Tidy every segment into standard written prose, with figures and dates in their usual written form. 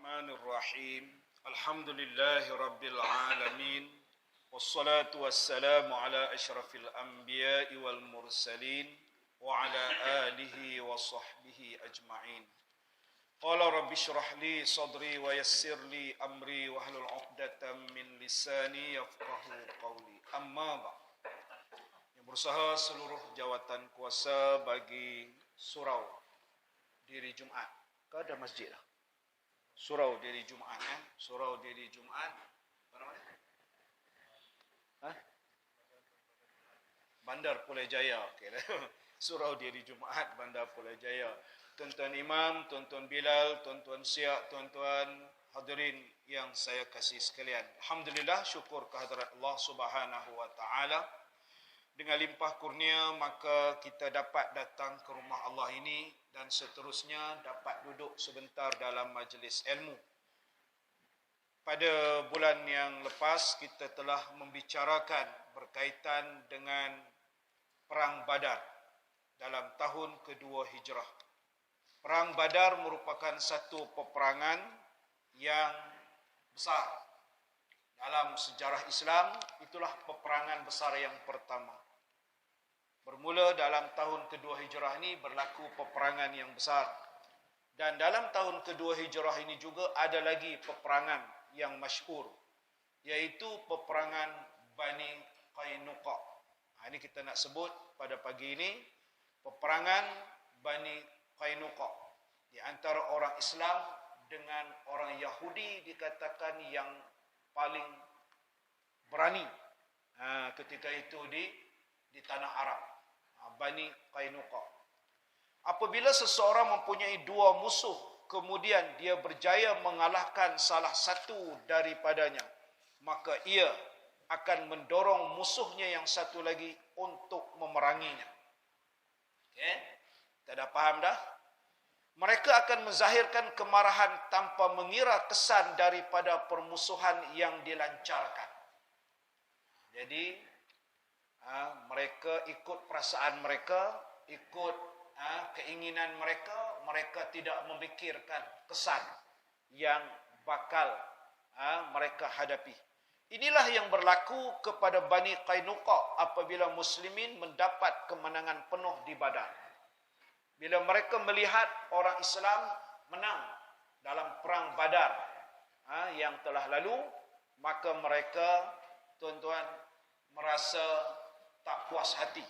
Bismillahirrahmanirrahim. Alhamdulillahi rabbil alamin. Wassalatu wassalamu ala asyrafil anbiya'i wal mursalin wa ala alihi wa sahbihi ajma'in. Qala rabbi shrah li sadri wa yassir li amri wa hlul 'uqdatam min lisani yafqahu qawli. Amma ba'd. Yang berusaha seluruh jawatan kuasa bagi surau diri Jumaat. Kau ada masjid lah. Surau diri Jumaat, Surau diri Jumaat. Apa namanya? Bandar Pulajaya. Okay. Surau diri Jumaat Bandar Pulajaya. Tuan-tuan imam, tuan-tuan Bilal, tuan-tuan Siak, tuan-tuan hadirin yang saya kasih sekalian. Alhamdulillah, syukur kehadirat Allah Subhanahu wa taala. Dengan limpah kurnia maka kita dapat datang ke rumah Allah ini dan seterusnya dapat duduk sebentar dalam majlis ilmu. Pada bulan yang lepas kita telah membicarakan berkaitan dengan Perang Badar dalam tahun kedua Hijrah. Perang Badar merupakan satu peperangan yang besar. Dalam sejarah Islam, itulah peperangan besar yang pertama. Bermula dalam tahun kedua Hijrah ini berlaku peperangan yang besar. Dan dalam tahun kedua Hijrah ini juga ada lagi peperangan yang masyhur, yaitu peperangan Bani Qainuqa. Ini kita nak sebut pada pagi ini, peperangan Bani Qainuqa. Di antara orang Islam dengan orang Yahudi dikatakan yang paling berani ketika itu di tanah Arab. Bani Qainuqa. Apabila seseorang mempunyai dua musuh, kemudian dia berjaya mengalahkan salah satu daripadanya, maka ia akan mendorong musuhnya yang satu lagi untuk memeranginya. Okay? Kita dah faham dah? Mereka akan menzahirkan kemarahan tanpa mengira kesan daripada permusuhan yang dilancarkan. Jadi mereka ikut perasaan mereka, ikut keinginan mereka, mereka tidak memikirkan kesan yang bakal mereka hadapi. Inilah yang berlaku kepada Bani Qainuqa apabila muslimin mendapat kemenangan penuh di Badar. Bila mereka melihat orang Islam menang dalam perang Badar yang telah lalu, maka mereka, tuan-tuan, merasa tak puas hati.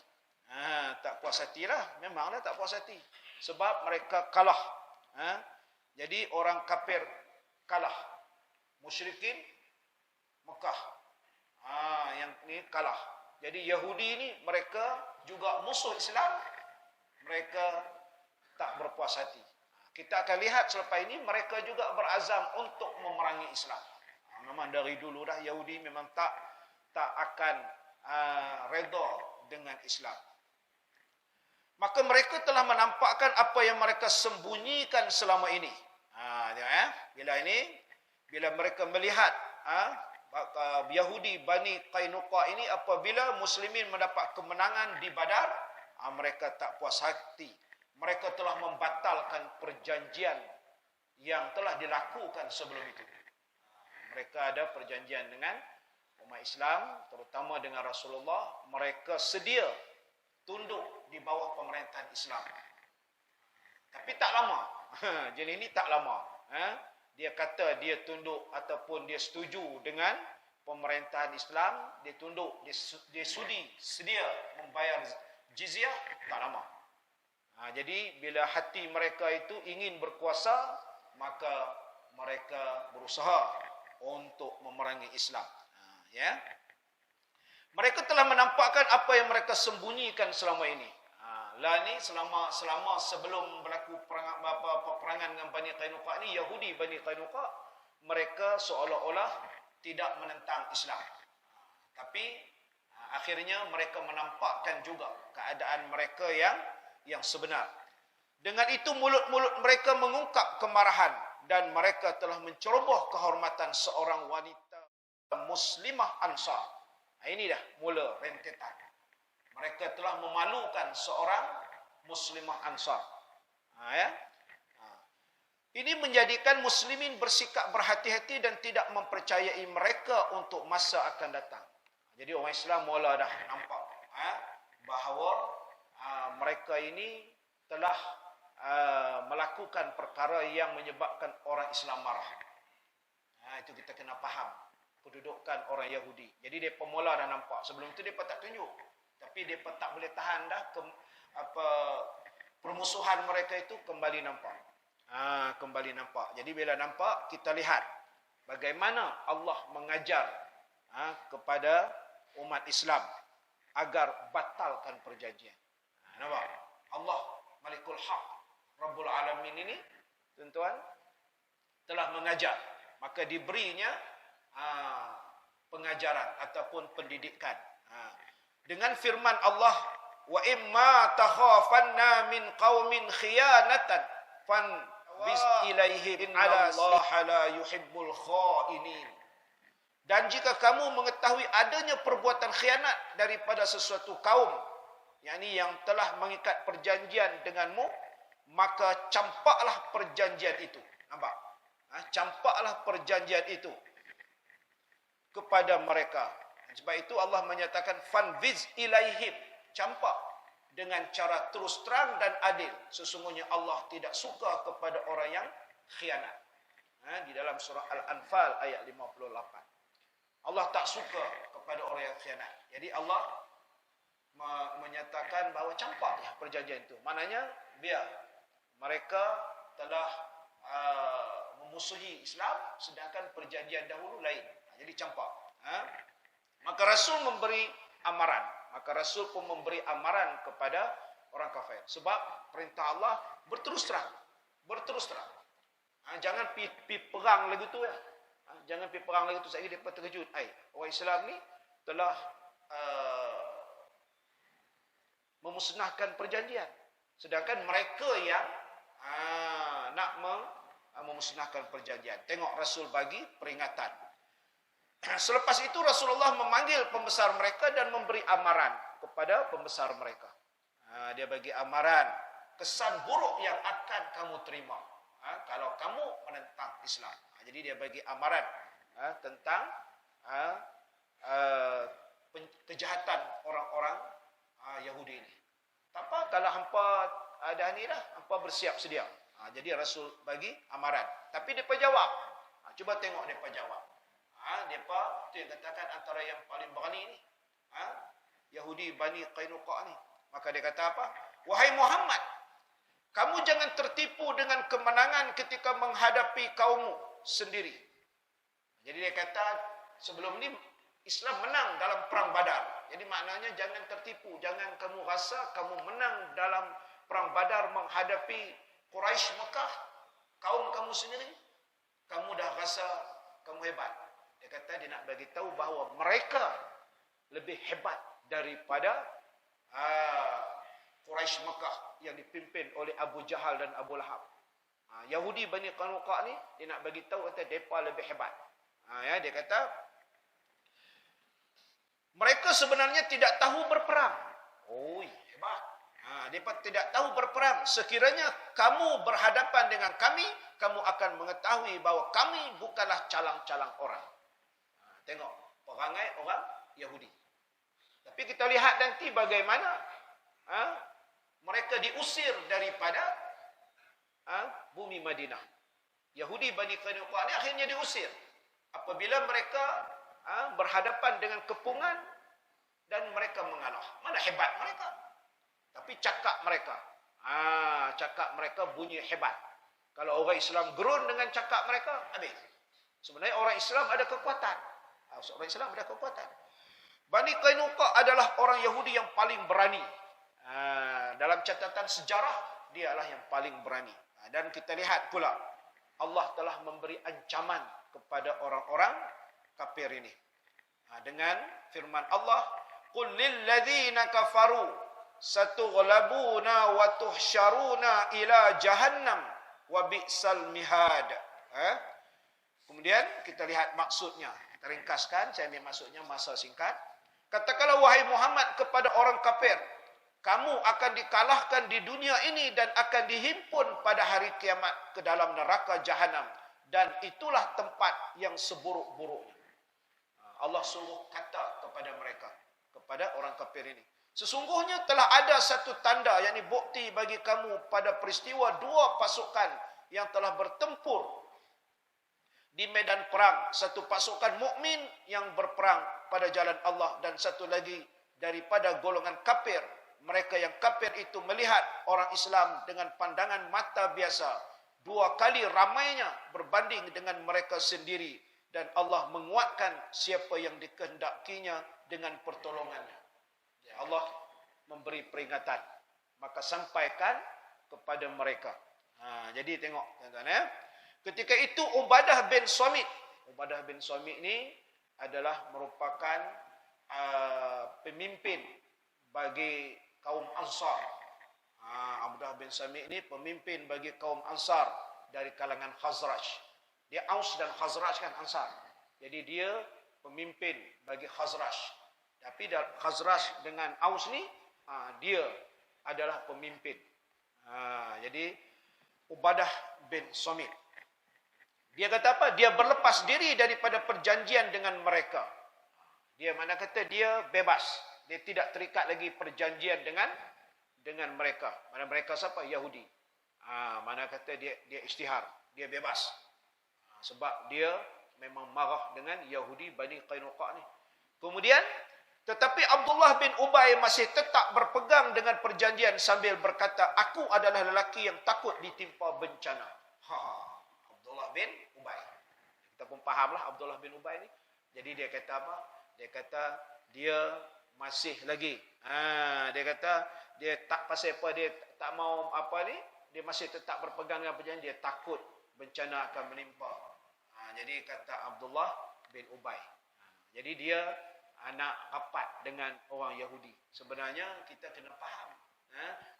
Tak puas hatilah, memanglah tak puas hati. Sebab mereka kalah. Jadi orang kafir kalah. Musyrikin Mekah. Yang ni kalah. Jadi Yahudi ni mereka juga musuh Islam. Mereka tak berpuas hati. Kita akan lihat selepas ini mereka juga berazam untuk memerangi Islam. Memang dari dulu dah Yahudi memang tak akan redha dengan Islam. Maka mereka telah menampakkan apa yang mereka sembunyikan selama ini. Bila mereka melihat Yahudi Bani Qainuqa ini, apabila muslimin mendapat kemenangan di Badar, mereka tak puas hati. Mereka telah membatalkan perjanjian yang telah dilakukan sebelum itu. Mereka ada perjanjian dengan umat Islam, terutama dengan Rasulullah. Mereka sedia tunduk di bawah pemerintahan Islam. Tapi tak lama. Jadi ini tak lama. Dia kata dia tunduk ataupun dia setuju dengan pemerintahan Islam, dia tunduk, dia sudi, sedia membayar jizyah, tak lama. Jadi bila hati mereka itu ingin berkuasa, maka mereka berusaha untuk memerangi Islam. Mereka telah menampakkan apa yang mereka sembunyikan selama ini. Selama sebelum berlaku peperangan dengan Bani Qainuqa ini, Yahudi Bani Qainuqa, mereka seolah-olah tidak menentang Islam. Tapi akhirnya mereka menampakkan juga keadaan mereka yang sebenar. Dengan itu mulut-mulut mereka mengungkap kemarahan dan mereka telah menceroboh kehormatan seorang wanita Muslimah Ansar. Ini dah mula rentetan. Mereka telah memalukan seorang Muslimah Ansar. Ini menjadikan muslimin bersikap berhati-hati dan tidak mempercayai mereka untuk masa akan datang. Jadi orang Islam mula dah nampak bahawa mereka ini telah melakukan perkara yang menyebabkan orang Islam marah. Itu kita kena faham kedudukan orang Yahudi. Jadi mereka mula dah nampak. Sebelum itu mereka tak tunjuk. Tapi mereka tak boleh tahan dah permusuhan mereka itu kembali nampak. Kembali nampak. Jadi bila nampak, kita lihat bagaimana Allah mengajar kepada umat Islam agar batalkan perjanjian. Nampak? Allah Malikul Haq Rabbul Alamin ini, tuan-tuan, telah mengajar. Maka diberinya pengajaran ataupun pendidikan. Dengan firman Allah, wa imma takhafanna min qaumin khiyanatan fanbiz ilaihim Allah la yuhibbul khainin. Dan jika kamu mengetahui adanya perbuatan khianat daripada sesuatu kaum, yakni yang telah mengikat perjanjian denganmu, maka campaklah perjanjian itu. Nampak? Campaklah perjanjian itu kepada mereka. Sebab itu Allah menyatakan fanviz ilaihim, campak dengan cara terus terang dan adil. Sesungguhnya Allah tidak suka kepada orang yang khianat. Di dalam surah Al-Anfal ayat 58. Allah tak suka kepada orang yang khianat. Jadi Allah menyatakan bahawa campaklah perjanjian itu. Maknanya biar mereka telah memusuhi Islam sedangkan perjanjian dahulu lain. Jadi campak. Maka Rasul memberi amaran. Maka Rasul pun memberi amaran kepada orang kafir. Sebab perintah Allah berterus terang. Berterus terang. Jangan pergi perang lagi tu ya. Jangan pergi perang lagi tu. Saya kira mereka terkejut. Orang Islam ni telah memusnahkan perjanjian. Sedangkan mereka yang nak memusnahkan perjanjian. Tengok Rasul bagi peringatan. Selepas itu Rasulullah memanggil pembesar mereka dan memberi amaran kepada pembesar mereka. Dia bagi amaran kesan buruk yang akan kamu terima kalau kamu menentang Islam. Jadi dia bagi amaran tentang kejahatan orang-orang Yahudi ini. Tak apa, kalau hampa dah ni dah, hampa bersiap sedia. Jadi Rasul bagi amaran. Tapi mereka jawab. Cuba tengok mereka jawab. Mereka itu yang katakan antara yang paling berani ni. Yahudi Bani Qainuqa ni. Maka dia kata apa? Wahai Muhammad, kamu jangan tertipu dengan kemenangan ketika menghadapi kaummu sendiri. Jadi dia kata sebelum ni Islam menang dalam perang Badar. Jadi maknanya jangan tertipu, jangan kamu rasa kamu menang dalam perang Badar menghadapi Quraisy Mekah, kaum kamu sendiri. Kamu dah rasa kamu hebat. Dia kata dia nak bagi tahu bahawa mereka lebih hebat daripada Quraisy Mekah yang dipimpin oleh Abu Jahal dan Abu Lahab. Yahudi Bani Qainuqa ni dia nak bagi tahu kata depa lebih hebat. Dia kata mereka sebenarnya tidak tahu berperang. Hebat. Depa tidak tahu berperang. Sekiranya kamu berhadapan dengan kami, kamu akan mengetahui bahawa kami bukanlah calang-calang orang. Tengok perangai orang Yahudi. Tapi kita lihat nanti bagaimana mereka diusir daripada bumi Madinah. Yahudi Bani Qainuqa ni akhirnya diusir apabila mereka berhadapan dengan kepungan dan mereka mengalah. Mana hebat mereka? Tapi cakap mereka bunyi hebat. Kalau orang Islam gerun dengan cakap mereka, habis. Sebenarnya orang Islam ada kekuatan. Orang Islam ada kekuatan. Bani Qainuqa adalah orang Yahudi yang paling berani. Dalam catatan sejarah, dialah yang paling berani. Dan kita lihat pula, Allah telah memberi ancaman kepada orang-orang kafir ini. Dengan firman Allah, Qul lilladzina kafaru satughlabuna wa tuhsyaruna ila jahannam wa bi'sal mihad. Kemudian kita lihat maksudnya. Kita ringkaskan, saya ambil maksudnya masa singkat. Katakanlah wahai Muhammad kepada orang kafir, kamu akan dikalahkan di dunia ini dan akan dihimpun pada hari kiamat ke dalam neraka jahanam, dan itulah tempat yang seburuk-buruknya. Allah suruh kata kepada mereka, kepada orang kafir ini, sesungguhnya telah ada satu tanda, yakni bukti bagi kamu pada peristiwa dua pasukan yang telah bertempur di medan perang, satu pasukan mukmin yang berperang pada jalan Allah dan satu lagi daripada golongan kafir. Mereka yang kafir itu melihat orang Islam dengan pandangan mata biasa, dua kali ramainya berbanding dengan mereka sendiri, dan Allah menguatkan siapa yang dikehendakinya dengan pertolongannya. Ya, Allah memberi peringatan, maka sampaikan kepada mereka. Jadi tengok tuan-tuan ya. Ketika itu Ubadah bin Samit ini adalah merupakan pemimpin bagi kaum Ansar. Ubadah bin Samit ini pemimpin bagi kaum Ansar dari kalangan Khazraj. Dia Aus dan Khazraj kan Ansar. Jadi dia pemimpin bagi Khazraj. Tapi Khazraj dengan Aus ni dia adalah pemimpin. Jadi Ubadah bin Samit, dia kata apa? Dia berlepas diri daripada perjanjian dengan mereka. Dia mana kata dia bebas. Dia tidak terikat lagi perjanjian dengan mereka. Mana mereka siapa? Yahudi. Mana kata dia isytihar. Dia bebas. Sebab dia memang marah dengan Yahudi Bani Qainuqa ni. Kemudian, tetapi Abdullah bin Ubay masih tetap berpegang dengan perjanjian sambil berkata, aku adalah lelaki yang takut ditimpa bencana. Abdullah bin Ubay. Kita pun fahamlah Abdullah bin Ubay ni. Jadi dia kata apa? Dia kata dia masih lagi. Dia kata dia tak pasal apa, dia tak mau apa ni, dia masih tetap berpegang dengan perjanjian, dia takut bencana akan menimpa. Jadi kata Abdullah bin Ubay. Jadi dia anak rapat dengan orang Yahudi. Sebenarnya kita kena faham.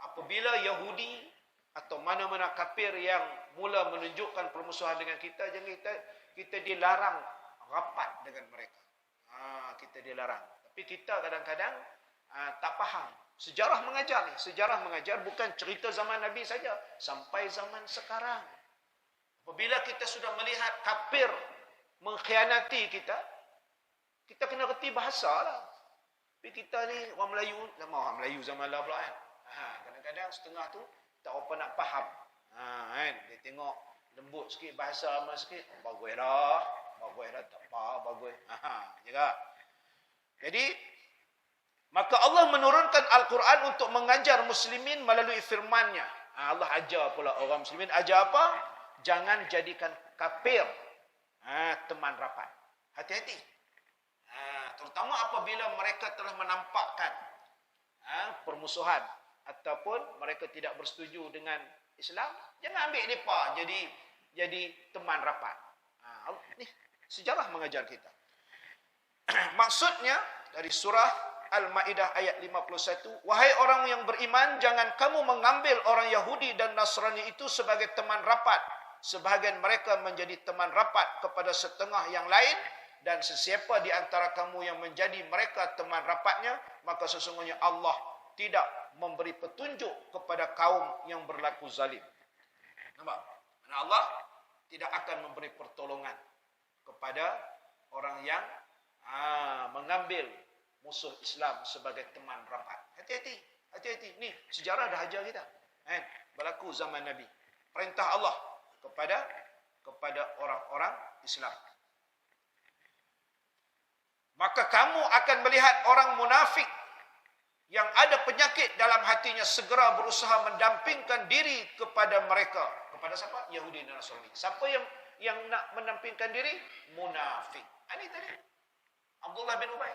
Apabila Yahudi atau mana-mana kafir yang mula menunjukkan permusuhan dengan kita, jangan kita dilarang rapat dengan mereka. Kita dilarang. Tapi kita kadang-kadang tak faham. Sejarah mengajar ni. Sejarah mengajar bukan cerita zaman Nabi saja. Sampai zaman sekarang. Apabila kita sudah melihat kafir mengkhianati kita, kita kena reti bahasa lah. Tapi kita ni orang Melayu, orang Melayu zaman lah pula kan. Kadang-kadang setengah tu tak apa nak faham. Kan? Dia tengok lembut sikit, bahasa lama sikit, bagus dah, tak apa, bagus. Jadi, maka Allah menurunkan Al-Quran untuk mengajar muslimin melalui firman-Nya. Allah ajar pula orang muslimin, ajar apa? Jangan jadikan kafir teman rapat. Hati-hati. Terutama apabila mereka telah menampakkan permusuhan ataupun mereka tidak bersetuju dengan Islam, jangan ambil mereka jadi teman rapat. Ni sejarah mengajar kita. Maksudnya dari surah Al-Maidah ayat 51, wahai orang yang beriman, jangan kamu mengambil orang Yahudi dan Nasrani itu sebagai teman rapat. Sebahagian mereka menjadi teman rapat kepada setengah yang lain, dan sesiapa di antara kamu yang menjadi mereka teman rapatnya, maka sesungguhnya Allah tidak memberi petunjuk kepada kaum yang berlaku zalim. Nampak? Karena Allah tidak akan memberi pertolongan kepada orang yang mengambil musuh Islam sebagai teman rapat. Hati-hati, hati-hati. Ni sejarah dah ajar kita. Berlaku zaman Nabi. Perintah Allah kepada orang-orang Islam. Maka kamu akan melihat orang munafik yang ada penyakit dalam hatinya segera berusaha mendampingkan diri kepada mereka. Kepada siapa? Yahudi dan Nasrani. Siapa yang nak mendampingkan diri? Munafik. Ini tadi. Abdullah bin Ubay.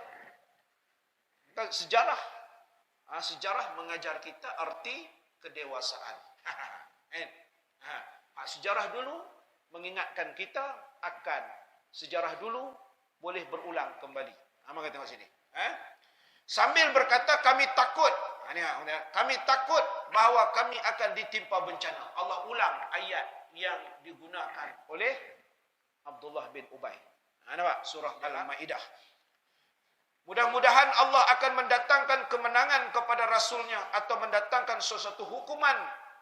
Sejarah mengajar kita arti kedewasaan. Sejarah dulu mengingatkan kita akan sejarah dulu boleh berulang kembali. Maka tengok sini. Sambil berkata kami takut. Kami takut bahawa kami akan ditimpa bencana. Allah ulang ayat yang digunakan oleh Abdullah bin Ubay. Nampak? Surah Al-Maidah. Mudah-mudahan Allah akan mendatangkan kemenangan kepada Rasulnya atau mendatangkan sesuatu hukuman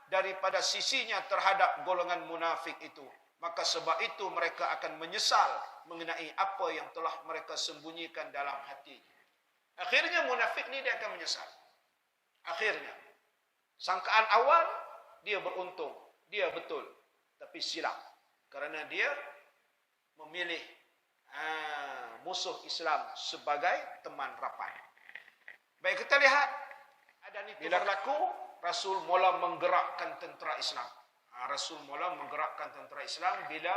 daripada sisinya terhadap golongan munafik itu. Maka sebab itu mereka akan menyesal mengenai apa yang telah mereka sembunyikan dalam hati. Akhirnya munafik ni dia akan menyesal. Akhirnya. Sangkaan awal, dia beruntung. Dia betul. Tapi silap. Kerana dia memilih musuh Islam sebagai teman rapat. Baik, kita lihat. Ada ni bila berlaku, Rasul mula menggerakkan tentera Islam. Rasul mula menggerakkan tentera Islam bila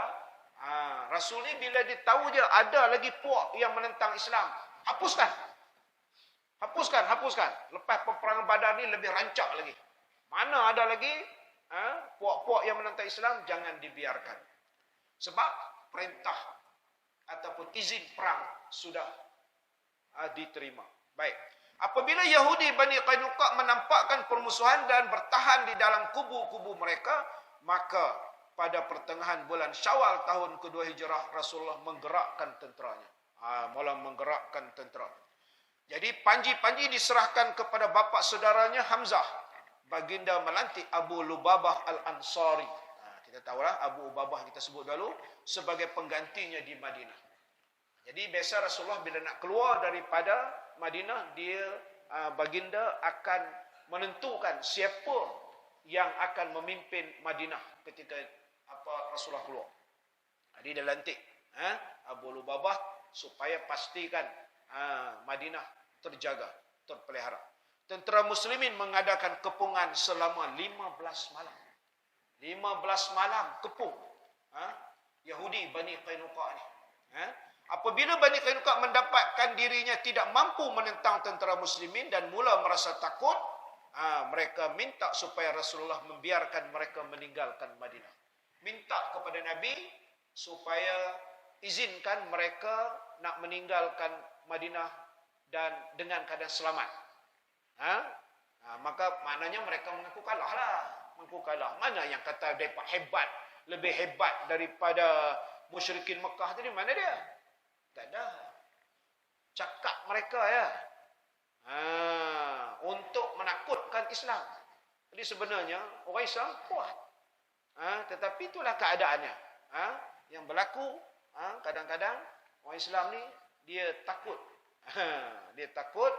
Rasul ni bila dia tahu je ada lagi puak yang menentang Islam, hapuskan. Lepas peperangan Badar ni lebih rancak lagi. Mana ada lagi puak-puak yang menentang Islam, jangan dibiarkan. Sebab perintah ataupun izin perang sudah diterima. Baik. Apabila Yahudi Bani Qainuqa menampakkan permusuhan dan bertahan di dalam kubu-kubu mereka, maka pada pertengahan bulan Syawal tahun kedua Hijrah, Rasulullah menggerakkan tenteranya. Mula menggerakkan tentera. Jadi panji-panji diserahkan kepada bapa saudaranya Hamzah, baginda melantik Abu Lubabah Al-Ansari. Kita tahulah Abu Lubabah kita sebut dulu sebagai penggantinya di Madinah. Jadi biasa Rasulullah bila nak keluar daripada Madinah, dia baginda akan menentukan siapa yang akan memimpin Madinah ketika Rasulullah keluar. Jadi dia lantik Abu Lubabah supaya pastikan Madinah terjaga, terpelihara. Tentera muslimin mengadakan kepungan selama 15 malam. 15 malam kepung Yahudi Bani Qainuqa ni. Apabila Bani Qainuqa mendapatkan dirinya tidak mampu menentang tentera muslimin dan mula merasa takut, mereka minta supaya Rasulullah membiarkan mereka meninggalkan Madinah. Minta kepada Nabi supaya izinkan mereka nak meninggalkan Madinah dan dengan keadaan selamat. Maka maknanya mereka mengaku kalah lah. Mengaku kalah. Mana yang kata mereka hebat, lebih hebat daripada musyrikin Mekah tadi? Mana dia? Tak ada. Cakap mereka ya. Untuk menakutkan Islam. Jadi sebenarnya orang Islam kuat. Tetapi itulah keadaannya. Yang berlaku kadang-kadang orang Islam ni dia takut. Dia takut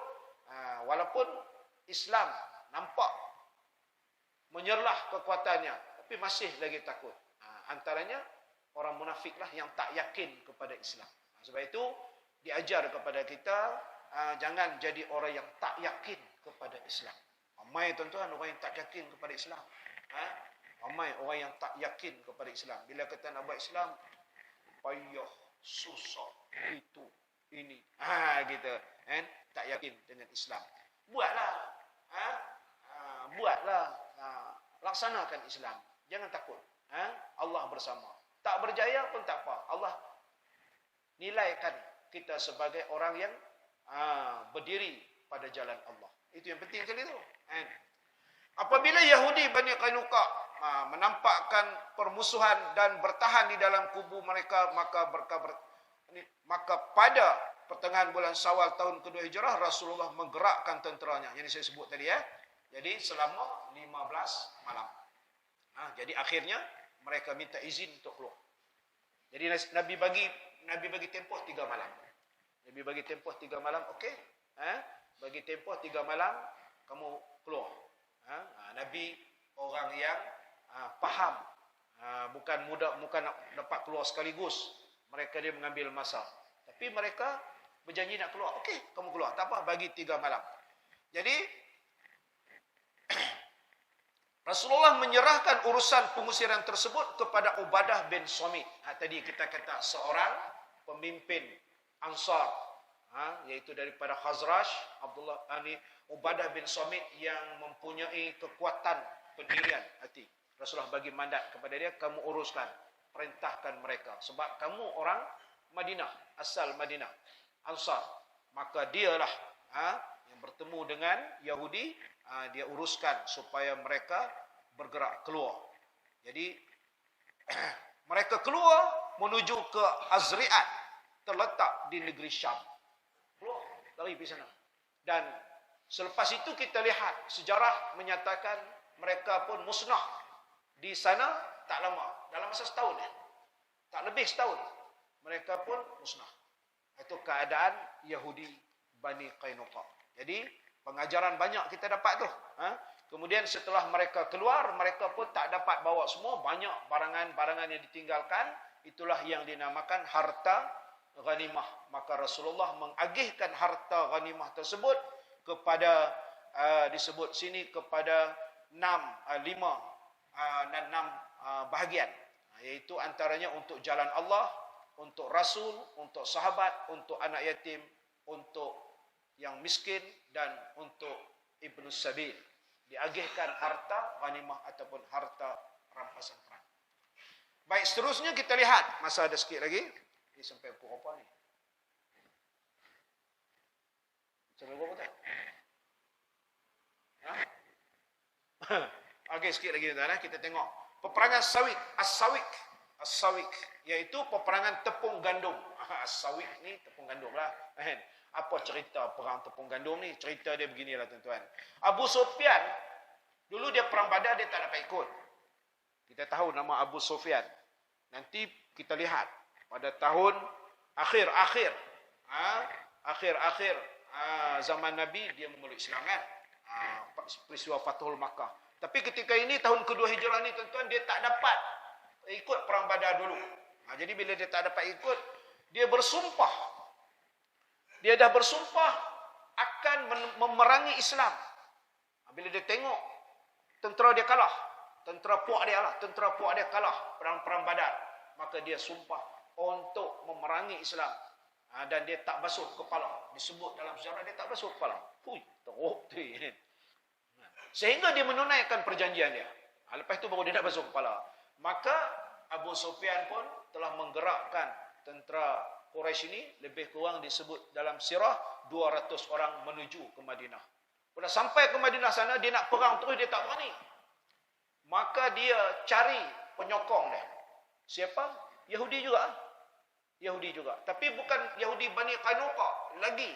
walaupun Islam nampak menyerlah kekuatannya, tapi masih lagi takut. Antaranya orang munafiklah yang tak yakin kepada Islam. Sebab itu diajar kepada kita jangan jadi orang yang tak yakin kepada Islam. Ramai tuan-tuan orang yang tak yakin kepada Islam. Ramai orang yang tak yakin kepada Islam. Bila kita nak buat Islam, payah, susah, itu, ini. Gitu. Tak yakin dengan Islam. Buatlah. Buatlah. Laksanakan Islam. Jangan takut. Allah bersama. Tak berjaya pun tak apa. Allah nilaikan kita sebagai orang yang berdiri pada jalan Allah. Itu yang penting sekali tu. Apabila Yahudi Bani Qainuqa menampakkan permusuhan dan bertahan di dalam kubu mereka, maka pada pertengahan bulan Syawal tahun kedua Hijrah, Rasulullah menggerakkan tenteranya. Yang saya sebut tadi Jadi selama 15 malam. Jadi akhirnya mereka minta izin untuk keluar. Jadi Nabi bagi tempoh 3 malam. Nabi bagi tempoh 3 malam, okey. Bagi tempoh 3 malam kamu keluar. Nabi orang yang faham. Bukan nak dapat keluar sekaligus. Mereka dia mengambil masa. Tapi mereka berjanji nak keluar. Okey, kamu keluar. Tak apa, bagi 3 malam. Jadi Rasulullah menyerahkan urusan pengusiran tersebut kepada Ubadah bin Samit. Tadi kita kata seorang pemimpin Ansar, yaitu daripada Khazraj, Ubadah bin Samit yang mempunyai kekuatan pendirian hati. Rasulullah bagi mandat kepada dia, kamu uruskan, perintahkan mereka. Sebab kamu orang Madinah, asal Madinah, Ansar. Maka dialah yang bertemu dengan Yahudi, dia uruskan supaya mereka bergerak keluar. Jadi mereka keluar menuju ke Azri'at, terletak di negeri Syam. Keluar, lari pergi sana. Dan selepas itu kita lihat sejarah menyatakan mereka pun musnah di sana tak lama, dalam masa setahun tak lebih setahun mereka pun musnah. Itu keadaan Yahudi Bani Qainuqa. Jadi pengajaran banyak kita dapat tu. Kemudian setelah mereka keluar, mereka pun tak dapat bawa semua, banyak barangan-barangan yang ditinggalkan. Itulah yang dinamakan harta ghanimah. Maka Rasulullah mengagihkan harta ghanimah tersebut kepada disebut sini kepada 5 dan 6 bahagian, iaitu antaranya untuk jalan Allah, untuk Rasul, untuk sahabat, untuk anak yatim, untuk yang miskin, dan untuk ibnu sabil. Diagihkan harta ghanimah ataupun harta rampasan perang. Baik, seterusnya kita lihat, masa ada sikit lagi. Ini sampai pukul apa ni? Sampai pukul apa tak? Okey, sikit lagi tuan-tuan, kita tengok peperangan Sawik, As-Sawik, iaitu peperangan tepung gandum. As-Sawik ni tepung gandum lah. Apa cerita perang tepung gandum ni? Cerita dia beginilah tuan-tuan. Abu Sufyan, dulu dia perang Badar, dia tak dapat ikut. Kita tahu nama Abu Sufyan. Nanti kita lihat pada tahun akhir zaman Nabi, dia memeluk Islam kan. Peristiwa Fathul Makkah. Tapi ketika ini tahun kedua hijrah ni tuan-tuan, dia tak dapat ikut perang Badar dulu. Jadi bila dia tak dapat ikut, dia bersumpah. Dia dah bersumpah akan memerangi Islam. Bila dia tengok tentera dia kalah, tentera puak dia kalah perang Badar, maka dia sumpah untuk memerangi Islam. Dan dia tak basuh kepala. Disebut dalam sejarah dia tak basuh kepala. Teruk tu. Sehingga dia menunaikan perjanjian dia. Lepas itu baru dia nak basuh kepala. Maka Abu Sufyan pun telah menggerakkan tentera Quraisy ini, lebih kurang disebut dalam sirah 200 orang menuju ke Madinah. Pada sampai ke Madinah sana, dia nak perang terus, dia tak berani. Maka dia cari penyokong dia. Siapa? Yahudi juga. Tapi bukan Yahudi Bani Qainuqa. Lagi.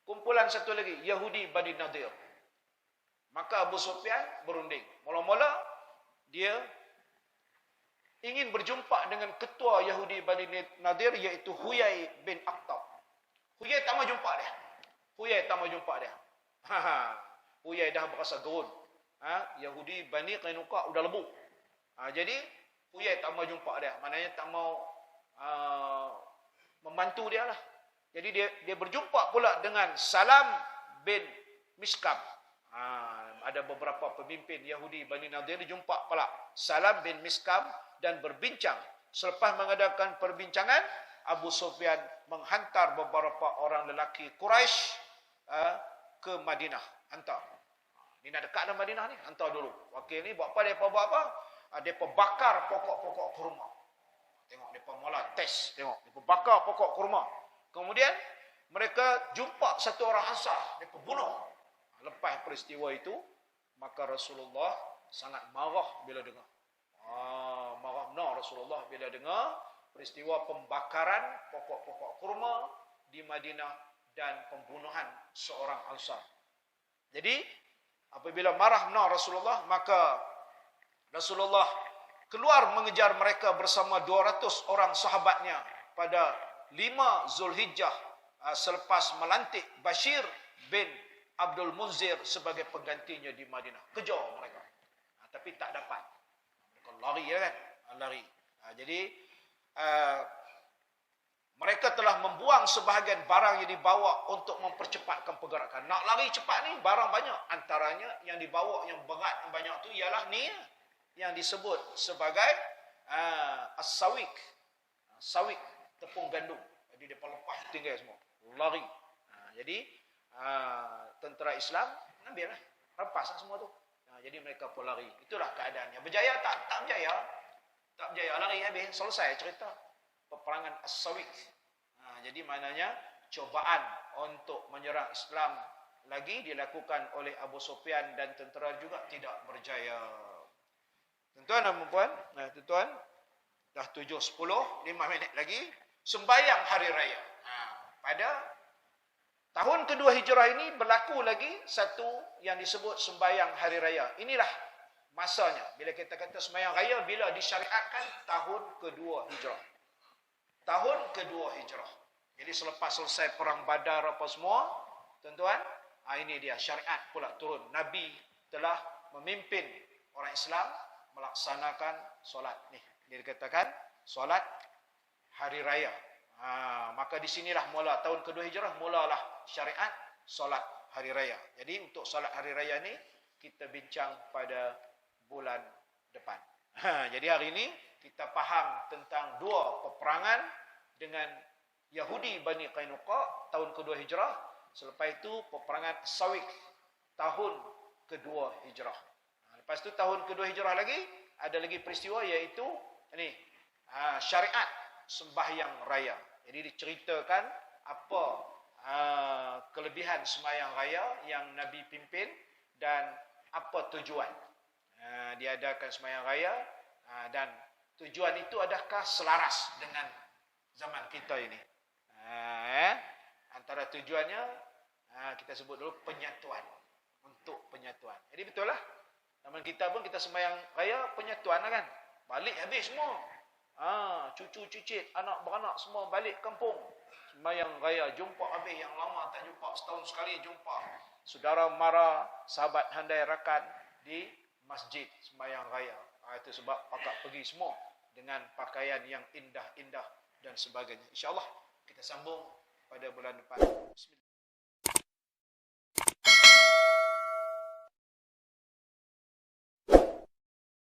Kumpulan satu lagi. Yahudi Bani Nadir. Maka Abu Sufyan berunding. Mula-mula dia ingin berjumpa dengan ketua Yahudi Bani Nadir, iaitu Huyai bin Akhtab. Huyai tak mau jumpa dia. Huyai dah berasa gerun. Yahudi Bani Qainuqa udah lebu. Jadi Huyai tak mau jumpa dia. Maknanya tak mau membantu dia lah. Jadi dia berjumpa pula dengan Salam bin Miskam. Ada beberapa pemimpin Yahudi Bani Nadir jumpa pula Salam bin Miskam dan berbincang. Selepas mengadakan perbincangan, Abu Sufyan menghantar beberapa orang lelaki Quraisy ke Madinah. Hantar. Ni nak dekat dengan Madinah ni, hantar dulu. Wakil ni buat apa? Depa bakar pokok-pokok kurma. Tengok depa mula test, depa bakar pokok kurma. Kemudian mereka jumpa satu orang Ansar, depa bunuh. Lepas peristiwa itu, maka Rasulullah sangat marah bila dengar. Rasulullah bila dengar peristiwa pembakaran pokok-pokok kurma di Madinah dan pembunuhan seorang Ansar. Jadi apabila marah Rasulullah, maka Rasulullah keluar mengejar mereka bersama 200 orang sahabatnya pada 5 Zulhijjah selepas melantik Bashir bin Abdul Munzir sebagai penggantinya di Madinah. Kejar mereka. Tapi tak dapat. Mereka lari kan? Lari. Jadi mereka telah membuang sebahagian barang yang dibawa untuk mempercepatkan pergerakan. Nak lari cepat ni barang banyak. Antaranya yang dibawa yang berat yang banyak tu ialah ni yang disebut sebagai as-sawik. Sawik, tepung gandum. Jadi depa lepas tinggal semua. Lari. Jadi tentera Islam ambil lah. Rampas semua tu. Jadi mereka pun lari. Itulah keadaannya. Berjaya tak? Tak berjaya. Tak berjaya. Lari habis. Selesai cerita. Peperangan As-Sawik. Jadi maknanya cobaan untuk menyerang Islam lagi dilakukan oleh Abu Sufyan dan tentera juga tidak berjaya. Tuan-tuan dan puan, tuan-tuan, dah 7.10, 5 minit lagi, sembahyang hari raya. Pada Tahun kedua hijrah ini berlaku lagi satu yang disebut sembahyang hari raya. Inilah masanya. Bila kita kata sembahyang raya, bila disyariatkan tahun kedua hijrah. Tahun kedua hijrah. Jadi selepas selesai perang Badar apa semua, tuan-tuan, ini dia syariat pula turun. Nabi telah memimpin orang Islam melaksanakan solat ni. Dia dikatakan solat hari raya. Maka di sinilah mula tahun kedua hijrah, mulalah syariat solat hari raya. Jadi untuk solat hari raya ni kita bincang pada bulan depan. Jadi hari ini kita faham tentang dua peperangan dengan Yahudi Bani Qainuqa tahun kedua hijrah. Selepas itu peperangan Sawiq tahun kedua hijrah. Lepas itu tahun kedua hijrah lagi ada lagi peristiwa iaitu ini syariat sembahyang raya. Jadi diceritakan apa kelebihan sembahyang raya yang Nabi pimpin dan apa tujuan diadakan sembahyang raya dan tujuan itu adakah selaras dengan zaman kita ini. Antara tujuannya kita sebut dulu penyatuan, untuk penyatuan. Jadi betul lah, zaman kita pun kita sembahyang raya penyatuan lah kan. Balik habis semua. Cucu cicit, anak beranak semua balik kampung. Sembahyang raya, jumpa habis yang lama tak jumpa, setahun sekali jumpa. Saudara mara, sahabat handai rakan di masjid sembahyang raya. Itu sebab pakak pergi semua dengan pakaian yang indah-indah dan sebagainya. InsyaAllah kita sambung pada bulan depan. Bismillah.